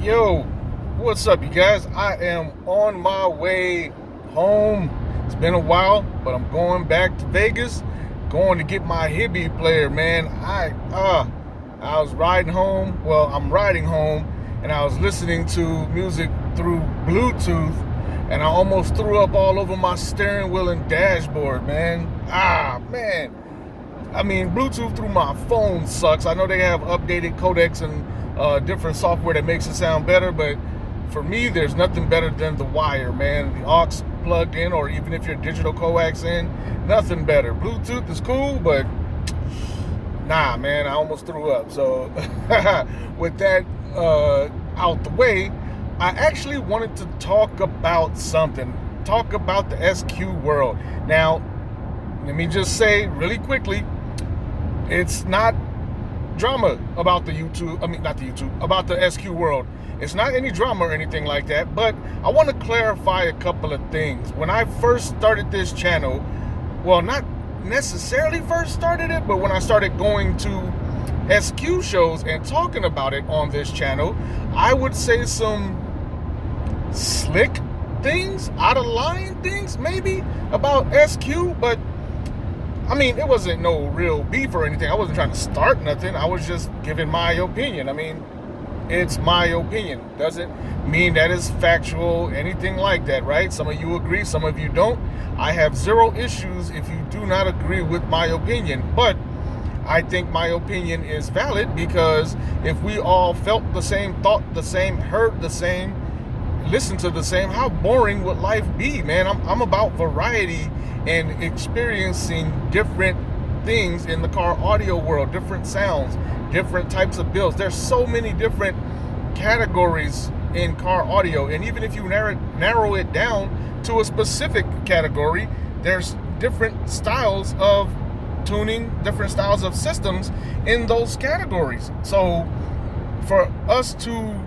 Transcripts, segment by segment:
Yo, what's up, you guys? I am on my way home. It's been a while, but I'm going back to Vegas, going to get my Hibby player, man. I was riding home. Well, I'm riding home, and I was listening to music through Bluetooth, and I almost threw up all over my steering wheel and dashboard, man. Man. I mean, Bluetooth through my phone sucks. I know they have updated codecs and different software that makes it sound better, but for me, there's nothing better than the wire, man. The aux plugged in, or even if you're digital coax in, nothing better. Bluetooth is cool, but nah, man, I almost threw up. So with that out the way, I actually wanted to talk about something. Talk about the SQ world. Now, let me just say really quickly, it's not drama about about the SQ world. It's not any drama or anything like that, but I want to clarify a couple of things. When I first started this channel, well, not necessarily first started it, but when I started going to SQ shows and talking about it on this channel, I would say some slick things, out of line things maybe about SQ, but I mean, it wasn't no real beef or anything. I wasn't trying to start nothing. I was just giving my opinion. I mean, it's my opinion. Doesn't mean that it's factual, anything like that, right? Some of you agree, some of you don't. I have zero issues if you do not agree with my opinion. But I think my opinion is valid, because if we all felt the same, thought the same, heard the same, listened to the same, how boring would life be, man? I'm about variety and experiencing different things in the car audio world, different sounds, different types of builds. There's so many different categories in car audio, and even if you narrow it down to a specific category, there's different styles of tuning, different styles of systems in those categories. So for us to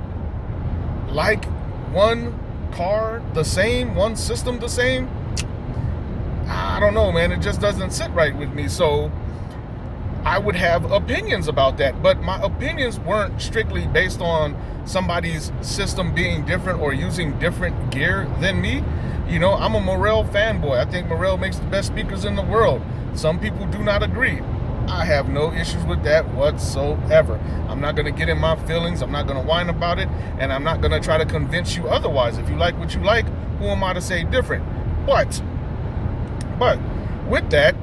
like one car the same, one system the same, I don't know, man. It just doesn't sit right with me. So I would have opinions about that, but my opinions weren't strictly based on somebody's system being different or using different gear than me. You know, I'm a Morel fanboy. I think Morel makes the best speakers in the world. Some people do not agree. I have no issues with that whatsoever. I'm not going to get in my feelings. I'm not going to whine about it, and I'm not going to try to convince you otherwise. If you like what you like, who am I to say different? But with that,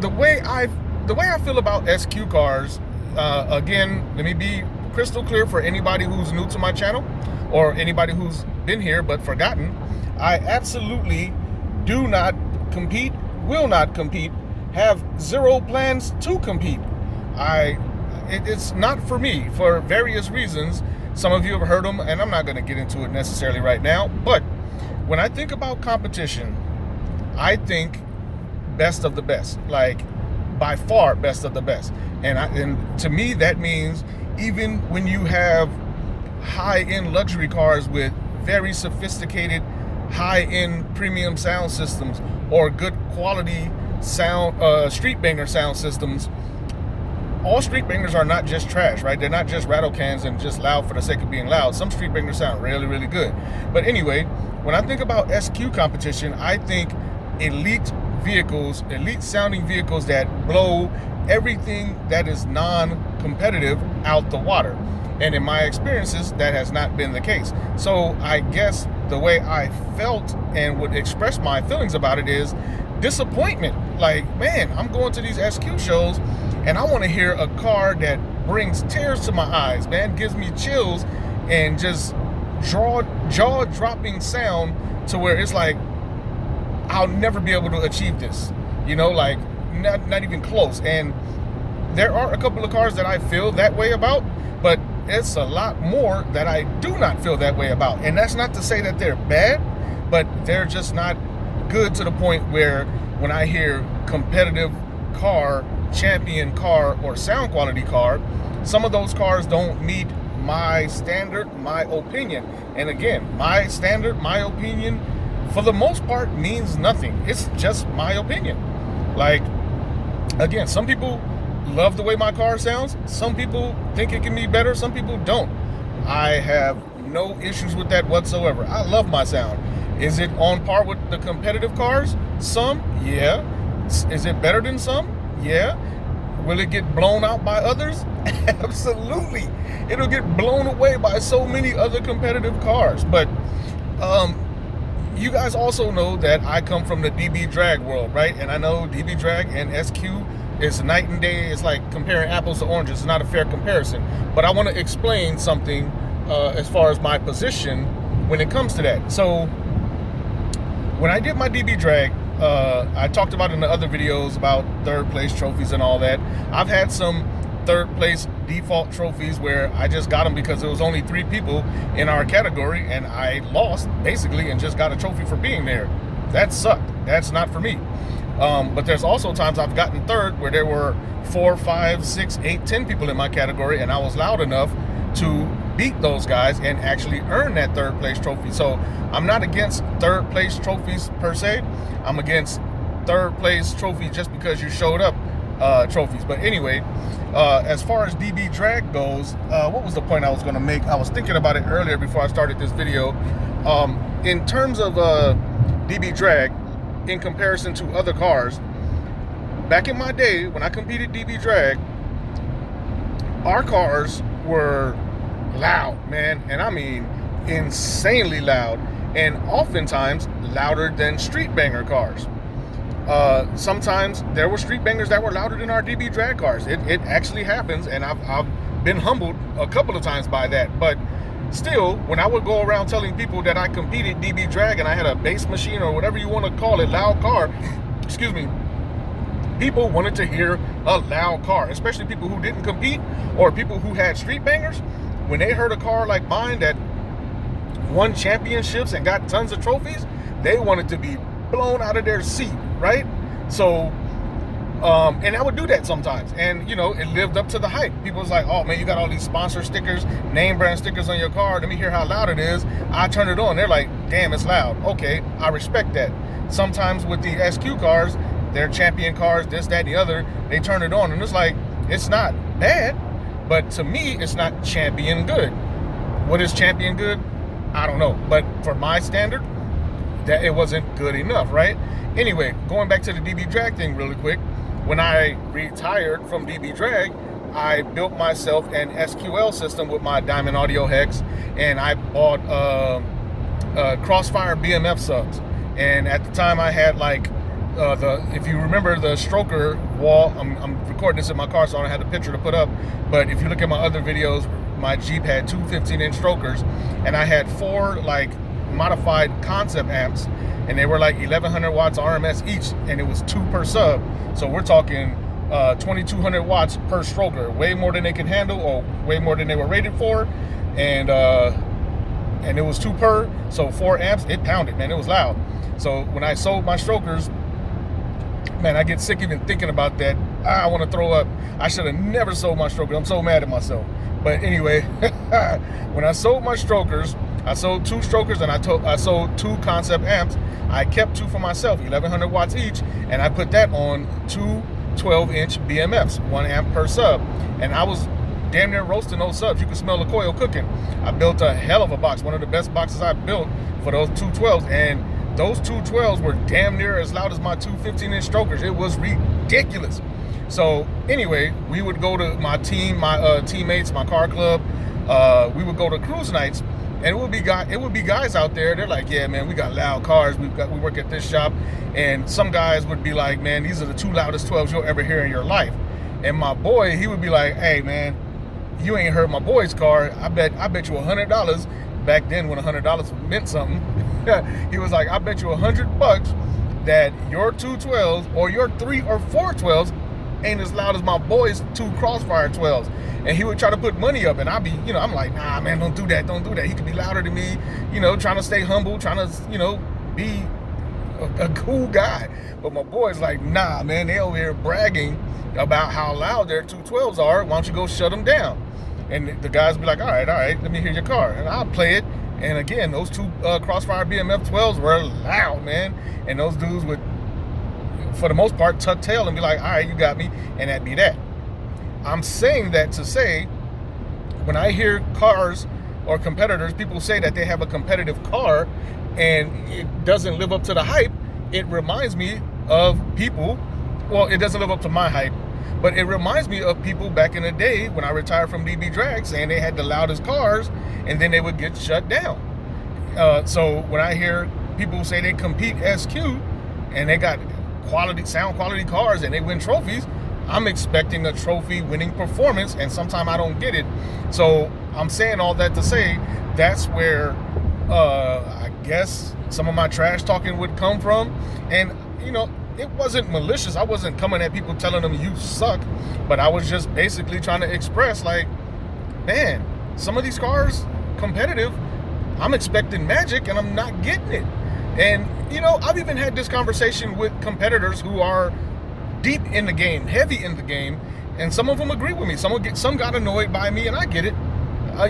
the way I feel about SQ cars, again, let me be crystal clear for anybody who's new to my channel or anybody who's been here but forgotten. I absolutely do not compete, will not compete, have zero plans to compete. It's not for me for various reasons. Some of you have heard them, and I'm not going to get into it necessarily right now. But when I think about competition, I think best of the best, like by far best of the best. And to me, that means even when you have high-end luxury cars with very sophisticated high-end premium sound systems or good quality sound, street banger sound systems, all street bangers are not just trash, right? They're not just rattle cans and just loud for the sake of being loud. Some street bangers sound really, really good. But anyway, when I think about SQ competition, I think elite vehicles, elite sounding vehicles that blow everything that is non-competitive out the water. And in my experiences, that has not been the case. So I guess the way I felt and would express my feelings about it is disappointment. Like, man, I'm going to these SQ shows and I want to hear a car that brings tears to my eyes, man, gives me chills and just jaw-dropping sound to where it's like, I'll never be able to achieve this, you know, like not even close. And there are a couple of cars that I feel that way about, but it's a lot more that I do not feel that way about. And that's not to say that they're bad, but they're just not good to the point where when I hear competitive car, champion car, or sound quality car, some of those cars don't meet my standard, my opinion. And again, my standard, my opinion, for the most part means nothing. It's just my opinion. Like, again, some people love the way my car sounds. Some people think it can be better. Some people don't. I have no issues with that whatsoever. I love my sound. Is it on par with the competitive cars? Some, yeah. Is it better than some? Yeah. Will it get blown out by others? Absolutely. It'll get blown away by so many other competitive cars. But you guys also know that I come from the DB drag world, right? And I know DB drag and SQ is night and day. It's like comparing apples to oranges. It's not a fair comparison. But I want to explain something as far as my position when it comes to that. So when I did my DB drag, I talked about in the other videos about third place trophies and all that. I've had some third place default trophies where I just got them because there was only 3 people in our category and I lost basically and just got a trophy for being there. That sucked. That's not for me. But there's also times I've gotten third where there were 4, 5, 6, 8, 10 people in my category and I was loud enough to beat those guys and actually earn that third place trophy. So I'm not against third place trophies per se. I'm against third place trophy just because you showed up trophies. But anyway, as far as DB drag goes, what was the point I was going to make? I was thinking about it earlier before I started this video. In terms of DB drag in comparison to other cars, back in my day when I competed DB drag, our cars were loud, man, and I mean insanely loud, and oftentimes louder than street banger cars. Sometimes there were street bangers that were louder than our DB drag cars. It actually happens, and I've been humbled a couple of times by that. But still, when I would go around telling people that I competed DB drag and I had a bass machine or whatever you want to call it, loud car, excuse me, people wanted to hear a loud car, especially people who didn't compete or people who had street bangers. When they heard a car like mine that won championships and got tons of trophies, they wanted to be blown out of their seat, right? So, and I would do that sometimes. And, you know, it lived up to the hype. People was like, oh, man, you got all these sponsor stickers, name brand stickers on your car. Let me hear how loud it is. I turn it on. They're like, damn, it's loud. Okay, I respect that. Sometimes with the SQ cars, they're champion cars, this, that, the other, they turn it on. And it's like, it's not bad, but to me, it's not champion good. What is champion good? I don't know. But for my standard, that it wasn't good enough, right? Anyway, going back to the DB drag thing really quick. When I retired from DB drag, I built myself an SQL system with my Diamond Audio Hex, and I bought Crossfire BMF subs. And at the time I had like if you remember the stroker wall, I'm recording this in my car so I don't have the picture to put up, but if you look at my other videos, my Jeep had 2 15-inch strokers, and I had 4 like modified concept amps, and they were like 1100 watts RMS each, and it was 2 per sub. So we're talking 2200 watts per stroker, way more than they can handle or way more than they were rated for. And it was 2 per, so 4 amps. It pounded, man. It was loud. So when I sold my strokers, man, I get sick even thinking about that. I want to throw up. I should have never sold my strokers. I'm so mad at myself. But anyway, when I sold my strokers, I sold 2 strokers and I sold 2 concept amps. I kept 2 for myself, 1100 watts each, and I put that on 2 12-inch BMFs, 1 amp per sub. And I was damn near roasting those subs. You could smell the coil cooking. I built a hell of a box, one of the best boxes I built for those 2 12s. And those 2 12s were damn near as loud as my 2 15-inch strokers. It was ridiculous. So anyway, we would go to my team, my teammates, my car club. We would go to cruise nights, and it would be guys out there. They're like, yeah, man, we got loud cars. We work at this shop, and some guys would be like, man, these are the 2 loudest 12s you'll ever hear in your life. And my boy, he would be like, hey, man, you ain't heard my boy's car. I bet you $100. Back then, when $100 meant something, he was like, I bet you $100 that your 2 12s or your 3 or 4 12s ain't as loud as my boy's 2 Crossfire 12s. And he would try to put money up, and I'd be, I'm like, nah, man, don't do that. He could be louder than me, trying to stay humble, trying to, be a cool guy. But my boy's like, nah, man, they over here bragging about how loud their 2 12s are. Why don't you go shut them down? And the guys be like, all right, let me hear your car. And I'll play it. And again, those 2 Crossfire BMF 12s were loud, man. And those dudes would, for the most part, tuck tail and be like, all right, you got me. And that'd be that. I'm saying that to say, when I hear cars or competitors, people say that they have a competitive car and it doesn't live up to the hype, it reminds me of people, well, it doesn't live up to my hype, but it reminds me of people back in the day when I retired from DB Drag, saying they had the loudest cars and then they would get shut down. So when I hear people say they compete SQ and they got sound quality cars and they win trophies, I'm expecting a trophy winning performance, and sometimes I don't get it. So I'm saying all that to say that's where I guess some of my trash talking would come from. And you know, it wasn't malicious. I wasn't coming at people telling them you suck, but I was just basically trying to express, like, man, some of these cars competitive, I'm expecting magic and I'm not getting it. And you know, I've even had this conversation with competitors who are deep in the game, heavy in the game, and some of them agree with me. Some got annoyed by me, and I get it.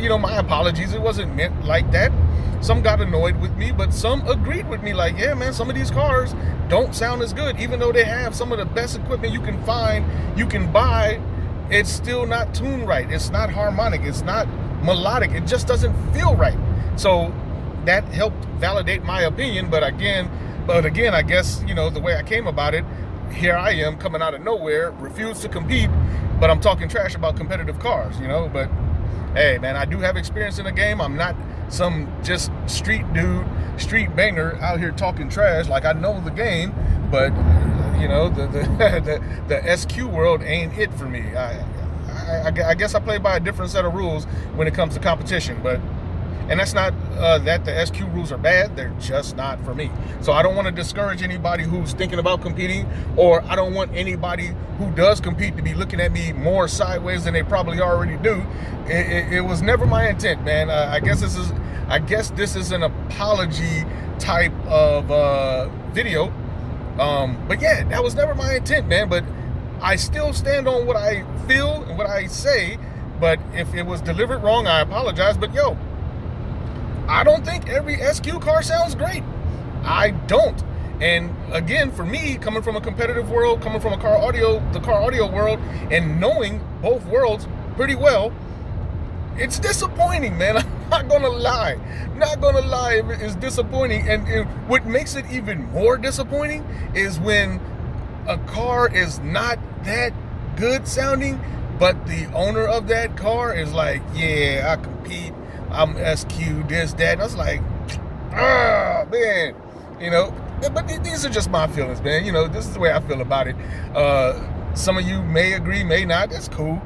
You know, my apologies. It wasn't meant like that. Some got annoyed with me, but some agreed with me, like, yeah, man, some of these cars don't sound as good, even though they have some of the best equipment you can find, you can buy. It's still not tuned right. It's not harmonic. It's not melodic. It just doesn't feel right. So that helped validate my opinion. But again, I guess, you know, the way I came about it, here I am coming out of nowhere, refuse to compete, but I'm talking trash about competitive cars, you know. But hey, man, I do have experience in the game. I'm not some just street dude, street banger out here talking trash. Like, I know the game, but you know, the SQ world ain't it for me. I guess I play by a different set of rules when it comes to competition, but. And that's not that the SQ rules are bad, they're just not for me. So I don't want to discourage anybody who's thinking about competing, or I don't want anybody who does compete to be looking at me more sideways than they probably already do. It was never my intent, man. I guess this is an apology type of video. But yeah, that was never my intent, man. But I still stand on what I feel and what I say. But if it was delivered wrong, I apologize. But yo, I don't think every SQ car sounds great. I don't. And again, for me, coming from a competitive world, coming from the car audio world, and knowing both worlds pretty well, it's disappointing, man. I'm not gonna lie. It's disappointing. And what makes it even more disappointing is when a car is not that good sounding, but the owner of that car is like, yeah, I compete, I'm SQ, this, that. And I was like, man, you know. But these are just my feelings, man. You know, this is the way I feel about it. Some of you may agree, may not. That's cool.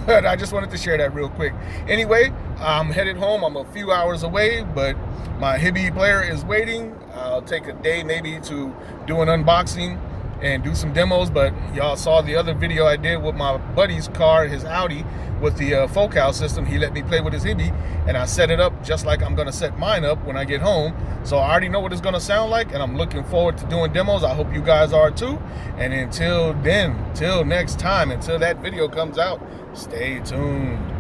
But I just wanted to share that real quick. Anyway, I'm headed home. I'm a few hours away, but my Hibby player is waiting. I'll take a day maybe to do an unboxing and do some demos. But y'all saw the other video I did with my buddy's car, his Audi, with the focal system. He let me play with his Hibby, and I set it up just like I'm gonna set mine up when I get home. So I already know what it's gonna sound like, and I'm looking forward to doing demos. I hope you guys are too. And until then, till next time, until that video comes out, stay tuned.